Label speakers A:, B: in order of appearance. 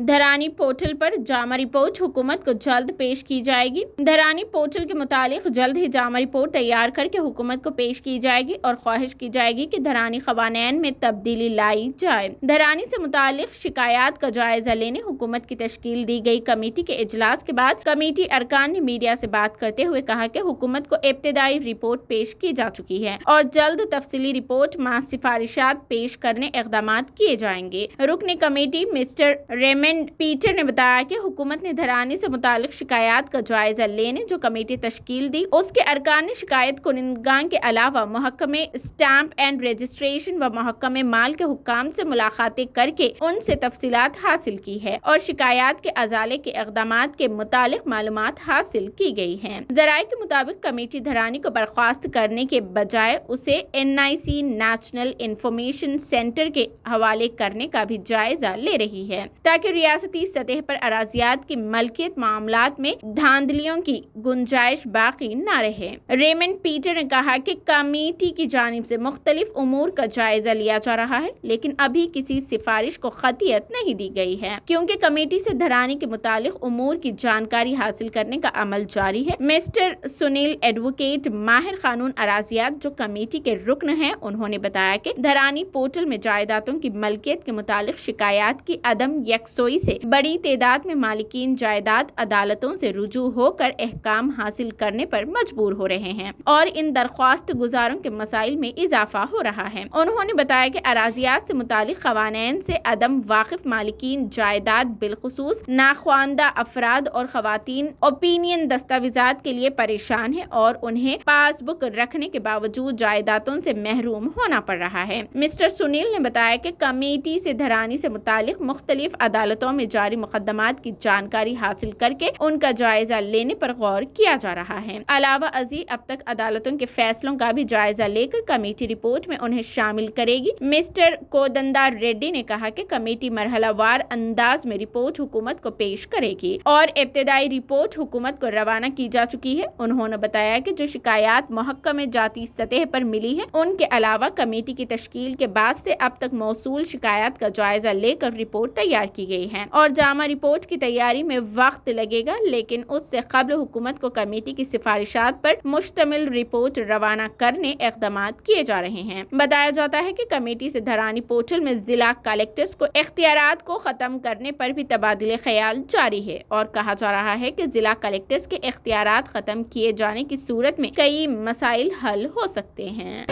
A: Dharani portal پر جامع report حکومت کو جلد پیش کی جائے گی۔ دھرانی پورٹل کے متعلق جلد ہی جامع رپورٹ تیار کر کے حکومت کو پیش کی جائے گی اور خواہش کی جائے گی کہ دھرانی قوانین میں تبدیلی لائی جائے۔ دھرانی سے متعلق شکایات کا جائزہ لینے حکومت کی تشکیل دی گئی کمیٹی کے اجلاس کے بعد کمیٹی ارکان نے میڈیا سے بات کرتے ہوئے کہا کہ حکومت کو ابتدائی رپورٹ پیش کی جا چکی ہے اور جلد تفصیلی رپورٹ مع سفارشات پیش کرنے اقدامات کیے جائیں گے۔ رکن کمیٹی مسٹر ریمنڈ پیٹر نے بتایا کہ حکومت نے دھرانی سے متعلق شکایات کا جائزہ لینے جو کمیٹی تشکیل دی اس کے ارکان نے شکایت کنندگان کے علاوہ محکمہ اسٹامپ اینڈ رجسٹریشن و محکمہ مال کے حکام سے ملاقاتیں کر کے ان سے تفصیلات حاصل کی ہے اور شکایات کے ازالے کے اقدامات کے متعلق معلومات حاصل کی گئی ہیں۔ ذرائع کے مطابق کمیٹی دھرانی کو برخاست کرنے کے بجائے اسے NIC نیشنل انفارمیشن سینٹر کے حوالے کرنے کا بھی جائزہ لے رہی ہے تاکہ ریاستی سطح پر اراضیات کی ملکیت معاملات میں دھاندلیوں کی گنجائش باقی نہ رہے۔ ریمنڈ پیٹر نے کہا کہ کمیٹی کی جانب سے مختلف امور کا جائزہ لیا جا رہا ہے لیکن ابھی کسی سفارش کو قطعیت نہیں دی گئی ہے کیونکہ کمیٹی سے دھرانی کے متعلق امور کی جانکاری حاصل کرنے کا عمل جاری ہے۔ مسٹر سنیل ایڈوکیٹ ماہر قانون اراضیات جو کمیٹی کے رکن ہیں انہوں نے بتایا کہ دھرانی پورٹل میں جائیدادوں کی ملکیت کے متعلق شکایات کی عدم یکسوئی سے بڑی تعداد میں مالکین جائیداد عدالتوں سے رجوع ہو کر احکام حاصل کرنے پر مجبور ہو رہے ہیں اور ان درخواست گزاروں کے مسائل میں اضافہ ہو رہا ہے۔ انہوں نے بتایا کہ اراضیات سے متعلق قوانین سے عدم واقف مالکین جائیداد بالخصوص ناخواندہ افراد اور خواتین اوپینین دستاویزات کے لیے پریشان ہے اور انہیں پاس بک رکھنے کے باوجود جائیدادوں سے محروم ہونا پڑ رہا ہے۔ مسٹر سنیل نے بتایا کہ کمیٹی سے دھرانی سے متعلق مختلف عدالتوں میں جاری مقدمات کی جانکاری حاصل کر کے ان کا جائزہ لینے پر غور کیا جا رہا ہے۔ علاوہ ازیں اب تک عدالتوں کے فیصلوں کا بھی جائزہ لے کر کمیٹی رپورٹ میں انہیں شامل کرے گی۔ مسٹر کودندا ریڈی نے کہا کہ کمیٹی مرحلہ وار انداز میں رپورٹ حکومت کو پیش کرے گی اور ابتدائی رپورٹ حکومت کو روانہ کی جا چکی ہے۔ انہوں نے بتایا کہ جو شکایات محکمہ جاتی سطح پر ملی ہے ان کے علاوہ کمیٹی کی تشکیل کے بعد سے اب تک موصول شکایات کا جائزہ لے کر رپورٹ تیار کی گئی ہے اور جامع رپورٹ کی تیاری میں وقت لگے گا لیکن اس سے قبل حکومت کو کمیٹی کی سفارشات پر مشتمل رپورٹ روانہ کرنے اقدامات کیے جا رہے ہیں۔ بتایا جاتا ہے کہ کمیٹی سے دھرانی پورٹل میں ضلع کلکٹرز کو اختیارات کو ختم کرنے پر بھی تبادلہ خیال جاری ہے اور کہا جا رہا ہے کہ ضلع کلکٹرز کے اختیارات ختم کیے جانے کی صورت میں کئی مسائل حل ہو سکتے ہیں۔